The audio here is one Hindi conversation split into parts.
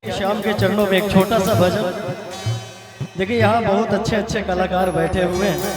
श्याम के चरणों में एक छोटा सा भजन। देखिए यहाँ बहुत अच्छे अच्छे कलाकार बैठे हुए हैं।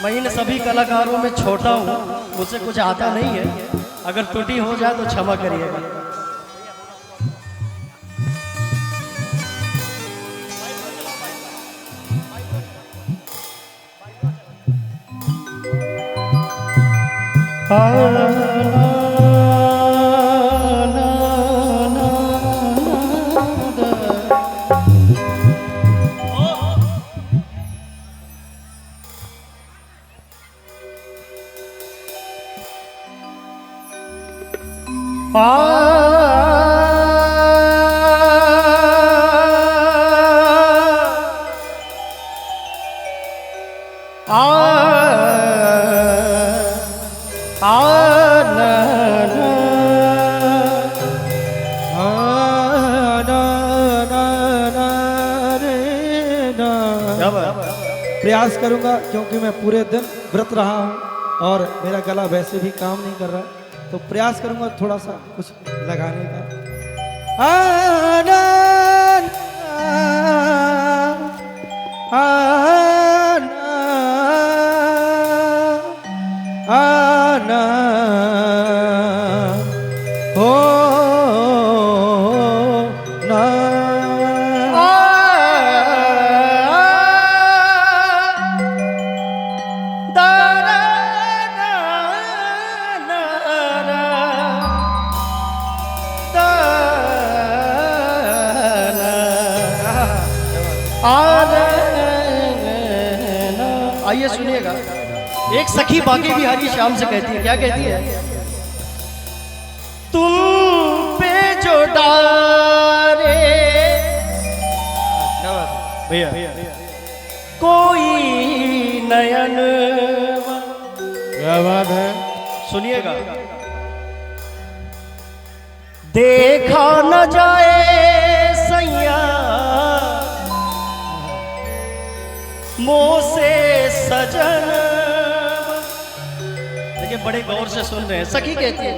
मैं इन सभी कलाकारों में छोटा हूँ, मुझसे कुछ आता नहीं है। अगर त्रुटि हो जाए तो क्षमा करिएगा। प्रयास करूंगा क्योंकि मैं पूरे दिन व्रत रहा हूं और मेरा गला वैसे भी काम नहीं कर रहा, तो प्रयास करूंगा थोड़ा सा कुछ लगाने का। आइए सुनिएगा। एक सखी बाकी बिहारी श्याम से कहती है, क्या कहती है? तुम पे जो डारे भैया कोई नयन, क्या बात है, सुनिएगा। देखा न जाए सैया मोह से सजन। देखिए बड़े गौर से सुन रहे हैं। सखी कहती है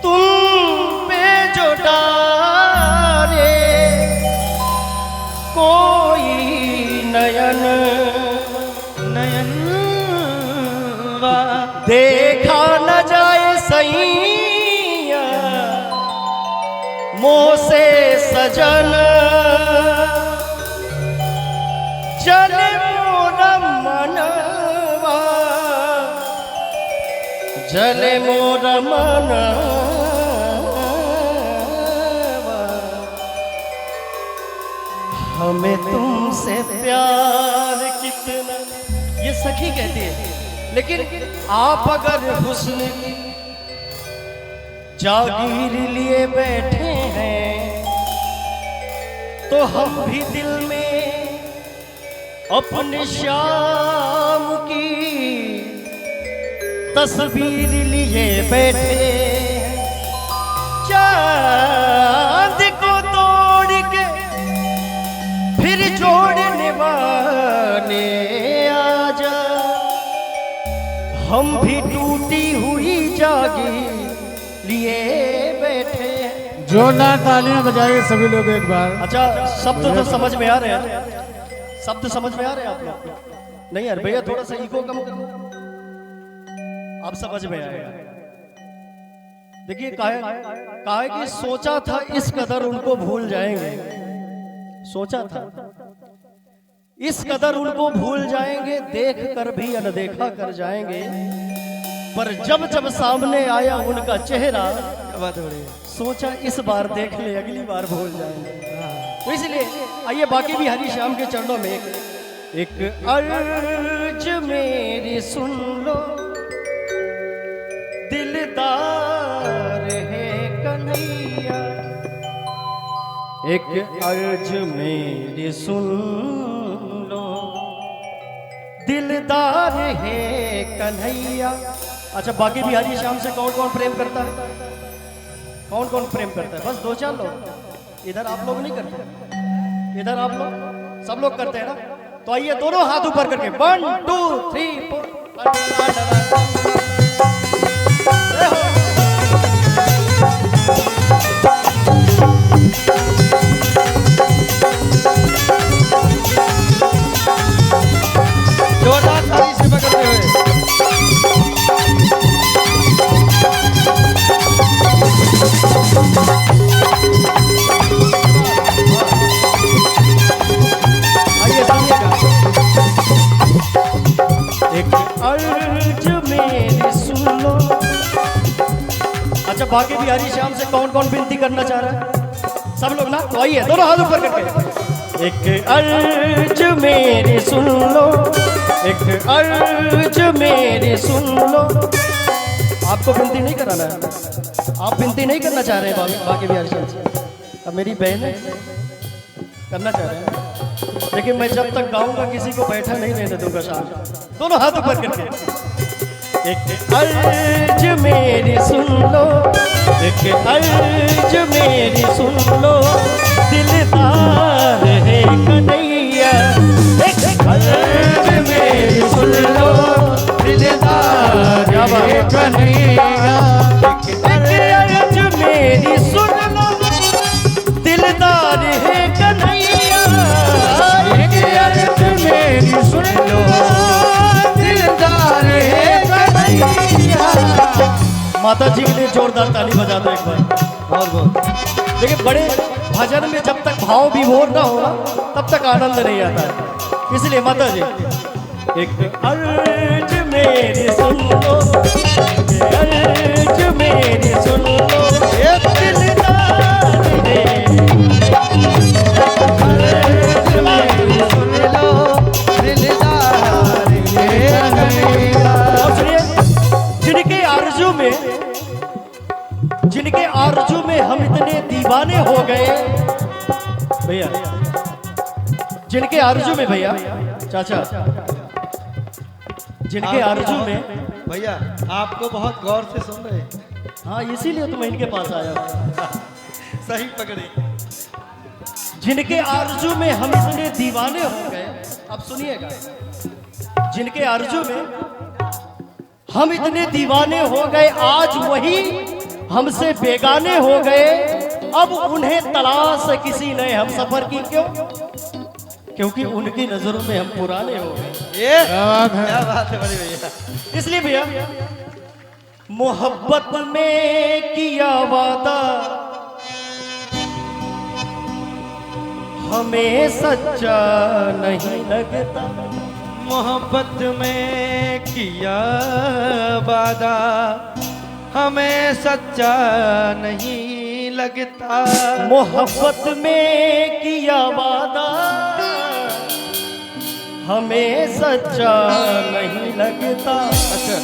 तुम पे जो डारे कोई नयन नयन देखा न जाए सैया मोह से सजन। जल मोर मनवा जल मोर मनवा हमें तुमसे प्यार कितना, ये सखी कहती है। लेकिन आप अगर हुस्न की जागीर लिए बैठे हैं तो हम भी दिल में अपने श्याम की तस्वीर लिए बैठे। चांद को तोड़ के फिर जोड़ने वाले आजा, हम भी टूटी हुई जागी लिए बैठे। जोरदार तालियां बजाइए सभी लोग एक बार। अच्छा, शब्द तो समझ में आ रहे हैं? शब्द समझ में आ रहे हैं आप लोग? नहीं यार भैया, थोड़ा सा ईगो कम करो, आप समझ में आएगा। देखिए काहे कि सोचा था इस कदर उनको भूल जाएंगे, सोचा था इस कदर उनको भूल जाएंगे, देख कर भी अनदेखा कर जाएंगे। पर जब जब सामने आया उनका चेहरा, सोचा इस बार देख ले, अगली बार भूल जाएंगे। तो इसलिए आइए बाकी भी हरी श्याम के चरणों में एक अर्ज मेरी सुन लो, दिलदार है कन्हैया। एक अर्ज मेरी सुन लो, दिलदार है कन्हैया। अच्छा, बाकी भी हरी श्याम से कौन कौन प्रेम करता है? कौन कौन प्रेम करता है? बस 2-4 लोग। इधर आप लोग नहीं करते, इधर आप लोग सब लोग करते हैं ना। तो आइए दोनों हाथ ऊपर करके 1 2 3 4 बाके बिहारी श्याम से कौन कौन विनती करना चाह रहा है? सब लोग ना, तो आइए दोनों हाथ ऊपर करके। एक अर्ज मेरी सुन लो, एक अर्ज मेरी सुन लो। आपको विनती नहीं कराना है, आप विनती नहीं करना चाह रहे हैं बाके बिहारी श्याम से। अब मेरी बहन है, करना चाह रहे हैं, लेकिन मैं जब तक गाऊंगा किसी को बैठा नहीं रहने दूंगा। शाम दोनों हाथ ऊपर करके। एक अर्ज मेरी सुन लो, एक अर्ज मेरी सुन लो, दिलदार है कन्हैया। एक अर्ज मेरी सुन लो, दिलदार है कन्हैया। एक अर्ज मेरी सुन लो, दिलदार है कन्हैया। एक अर्ज मेरी सुन लो, दिलदार है कन्हैया। माता जी के लिए जोरदार ताली बजा दो एक बार। बहुत बहुत। देखिए बड़े भजन में जब तक भाव विभोर ना हो तब तक आनंद नहीं आता है, इसलिए माता जी एक अर्ज मेरी सुन लो, एक अर्ज मेरी सुन लो, एक दिलदार है। अर्ज मेरी सुन लो, दिलदार है। और सुनिए, जिनके आरजू में हम इतने दीवाने हो गए भैया, जिनके आरजू में भैया, चाचा जिनके आरजू में भैया आपको बहुत गौर से सुन रहे हैं। हाँ इसीलिए तो मैं इनके पास आया। सही पकड़े। जिनके आरजू में हम इतने दीवाने हो गए, अब सुनिएगा, जिनके आरजू में हम इतने दीवाने हो गए, आज वही हमसे बेगाने हो गए। अब उन्हें तलाश किसी ने हम सफर की, क्यों? क्योंकि उनकी नजरों में हम पुराने हो गए। ये क्या बात है बड़ी भैया। इसलिए भैया मोहब्बत में किया वादा हमें सच्चा नहीं लगता। मोहब्बत में किया वादा हमें सच्चा नहीं लगता। मोहब्बत में किया वादा हमें सच्चा नहीं लगता। अच्छा,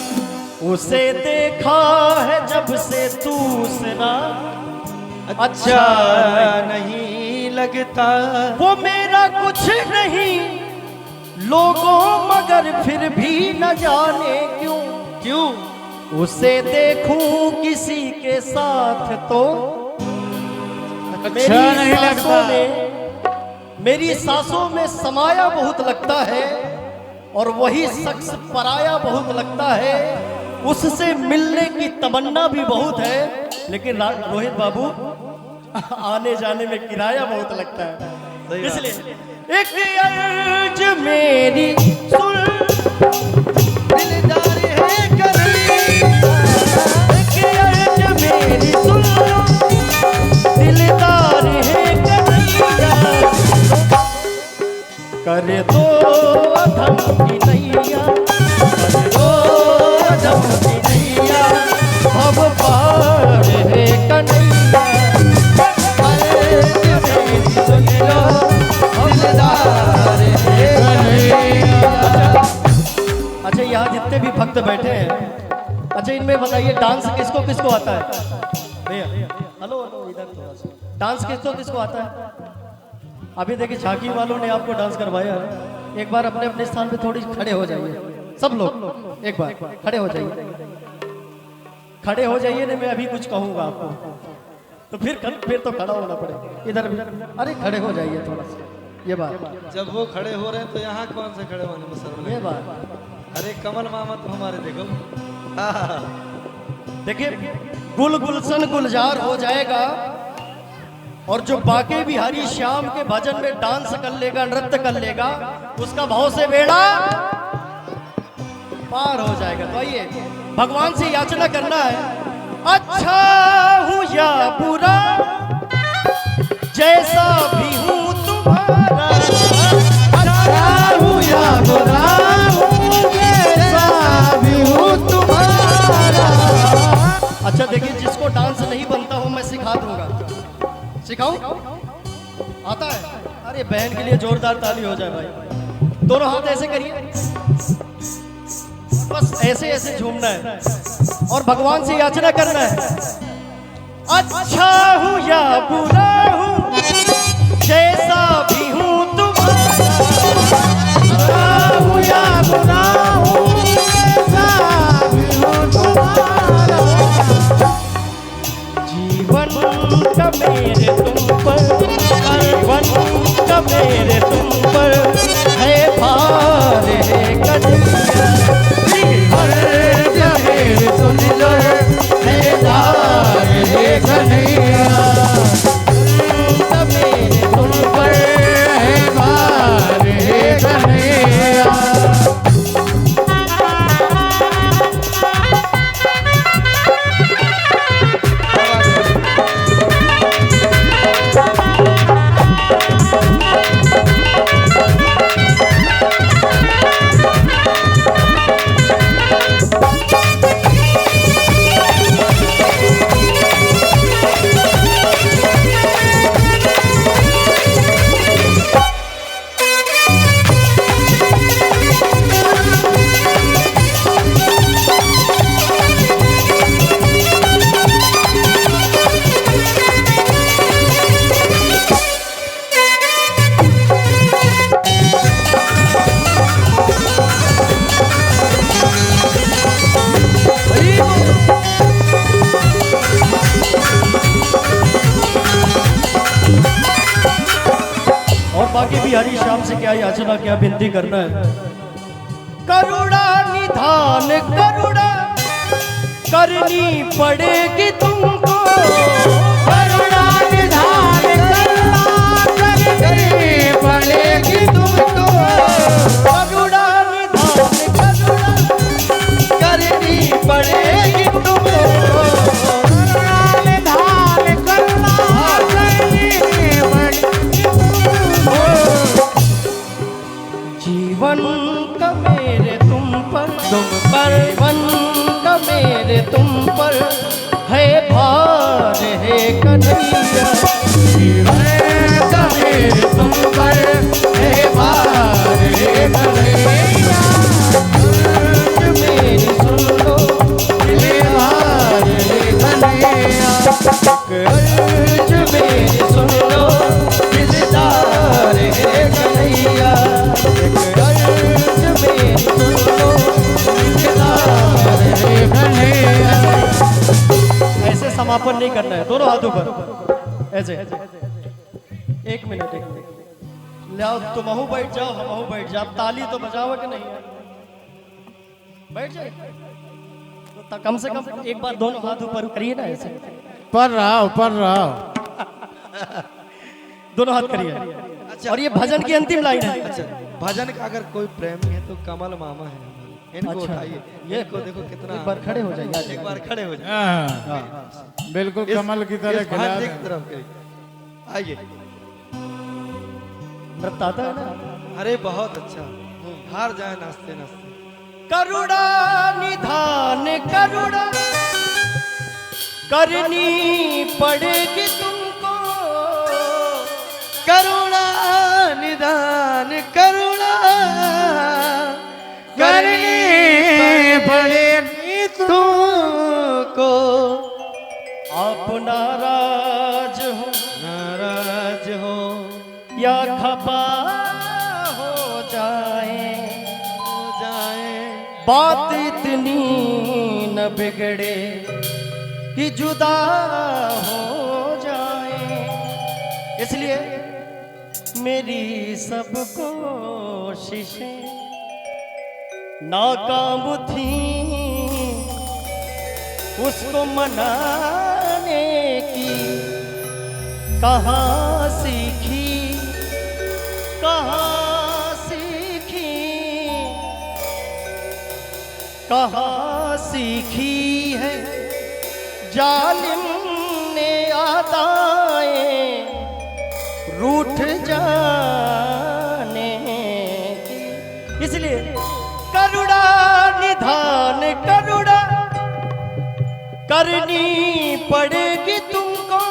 उसे देखा है जब से दूसरा अच्छा नहीं लगता। वो मेरा कुछ नहीं लोगों मगर फिर भी न जाने क्यों, क्यों उसे देखूं किसी के साथ तो अच्छा नहीं लगता। मेरी सांसों में समाया बहुत लगता है और वही शख्स पराया बहुत लगता है। उससे मिलने की तमन्ना भी बहुत है, लेकिन रोहित बाबू आने जाने में किराया बहुत लगता है। इसलिए एक अर्ज मेरी सुन, दिलदार है कन्हैया। एक अर्ज मेरी सुन, दिलदार है कन्हैया। कर दो अधम की नैया, कर दो अधम की नैया, अब पार है कन्हैया। सुन लो दिलदार है कन्हैया। अच्छा यहाँ जितने भी भक्त बैठे हैं, अच्छा इनमें बताइए डांस किसको किसको आता है? भैया हेलो हेलो इधर डांस किसको किसको आता है? अभी देखिए झांकी वालों ने आपको डांस करवाया है। एक बार अपने अपने स्थान पे थोड़ी खड़े हो जाइए, सब लोग एक बार खड़े हो जाइए, खड़े हो जाइए। नहीं मैं अभी कुछ कहूंगा आपको, तो फिर तो खड़ा होना पड़ेगा। इधर भी अरे खड़े हो जाइए थोड़ा सा। ये बात जब वो खड़े हो रहे हैं तो यहाँ कौन से खड़े होने में शर्म? ये बात अरे कमल मामा तो हमारे देखो। देखिए गुल गुलशन गुलजार हो जाएगा, और जो बाके बिहारी श्याम के भजन में डांस कर लेगा, नृत्य कर लेगा, उसका भाव से बेड़ा पार हो जाएगा। तो आइए भगवान से याचना करना है, अच्छा हूं या बुरा जैसा भी हूं तुम्हारा, अच्छा हूं या बुरा जैसा भी हूं तुम्हारा। अच्छा देखिए जिसको डांस सिखाऊं? आता है? अरे बहन के लिए जोरदार ताली हो जाए भाई। दोनों हाथ ऐसे करिए, बस ऐसे ऐसे झूमना है और भगवान से याचना करना है, अच्छा हूं या बुरा हूं, जैसा भी हूं तुम्हारा, अच्छा हूं या बुरा हूं, जैसा भी हूं तुम्हारा, जीवन का मेरे तुम पर, जीवन का मेरे तुम पर है भार है कन्हैया, जीवन का मेरे तुम पर है भार है कन्हैया, का मेरे तुम पर है भार है कन्हैया। और बाकी भी हरी श्याम से क्या याचना क्या विनती करना है, करुणा निधान करुणा करनी पड़ेगी तुमको, करुणा निधान करुणा करनी पड़ेगी तुमको, करुणा निधान करुणा करनी पड़ेगी तुमको, करुणा निधान करुणा करनी पड़ेगी तुमको, जीवन का मेरे तुम पर, जीवन का मेरे तुम पर है भार है कन्हैया, जीवन का मेरे तुम पर है भार है कन्हैया, अर्ज मेरी सुन लो दिलदार है कन्हैया, अर्ज मेरी सुन लो दिलदार है कन्हैया, अर्ज मेरी सुन लो दिलदार है कन्हैया। ऐसे समापन नहीं करना है, दोनों हाथों पर ऐसे, एक मिनट ले आओ, तुम आहू बैठ जाओ, हम आहू बैठ जाओ, ताली तो बजाओ कि नहीं, बैठ जाए तो कम से कम एक बार दोनों हाथ ऊपर करिए ना, ऐसे पर रहा दोनों हाथ करिए। अच्छा, और ये भजन की अंतिम लाइन है। अच्छा, भजन का अगर कोई प्रेमी है तो कमल मामा है, इनको अच्छा, उठाइए, ये इनको देखो कितना, एक बार खड़े हो जाइए, एक बार खड़े हो जाए, हाँ, बिल्कुल कमल की तरह इस खिला भांजे रहे की तरफ करिए, आइए, नृत्य आता है ना। अरे बहुत अच्छा, हार जाए नाचते नाचते, करुणा निधान करुणा करनी पड़ेगी तुमको, करुणा निदान करुणा करनी पड़ेगी तुमको, आप नाराज हो, नाराज हो या खफा हो जाए, बात इतनी न बिगड़े कि जुदा हो जाए, इसलिए मेरी सब कोशिशें नाकाम थी उसको मनाने की, कहाँ सीखी कहाँ सीखी कहाँ सीखी है जालिम ने अदाएं रूठ जाने की, इसलिए करुणा निधान करुणा करनी पड़ेगी तुमको,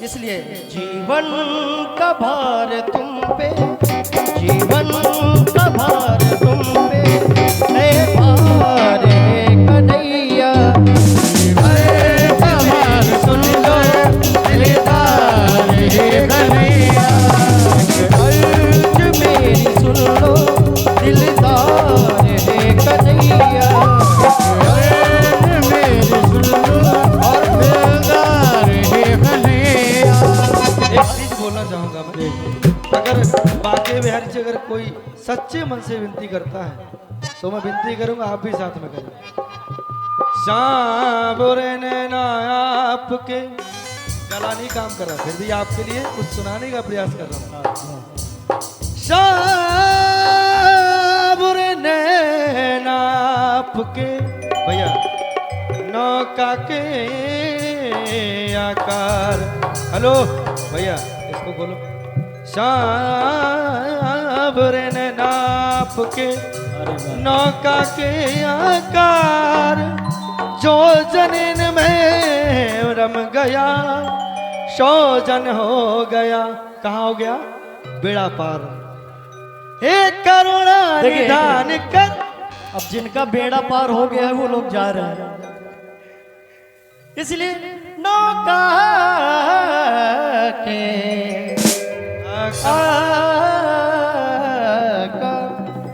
इसलिए जीवन का भार तुम पे, जीवन का भार तुम पे, है भार है कन्हैया, जीवन का भार सुन लो दिलदार है कन्हैया, अर्ज मेरी सुन लो दिलदार है कन्हैया, अर्ज मेरी सुन लो और दिलदार है कन्हैया। एक चीज बोलना चाहूंगा मैं, अगर बाके बिहारी से अगर कोई सच्चे मन से विनती करता है तो मैं विनती करूंगा, आप भी साथ में करें। सांवरे नैना आपके, गला नहीं काम कर रहा, फिर भी आपके लिए कुछ सुनाने का प्रयास कर रहा हूँ। सांवरे नैना आपके भैया, नौका के आकार, हेलो भैया इसको बोलो। सांवरे नाप के नौका के आकार, जो जनीन में रम गया सौ जन हो गया। कहाँ हो गया? बेड़ा पार। हे करुणा निधान कर। अब जिनका बेड़ा पार हो गया है वो लोग जा रहे हैं, इसलिए नौका के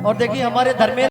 और देखिए हमारे धर्मेंद्र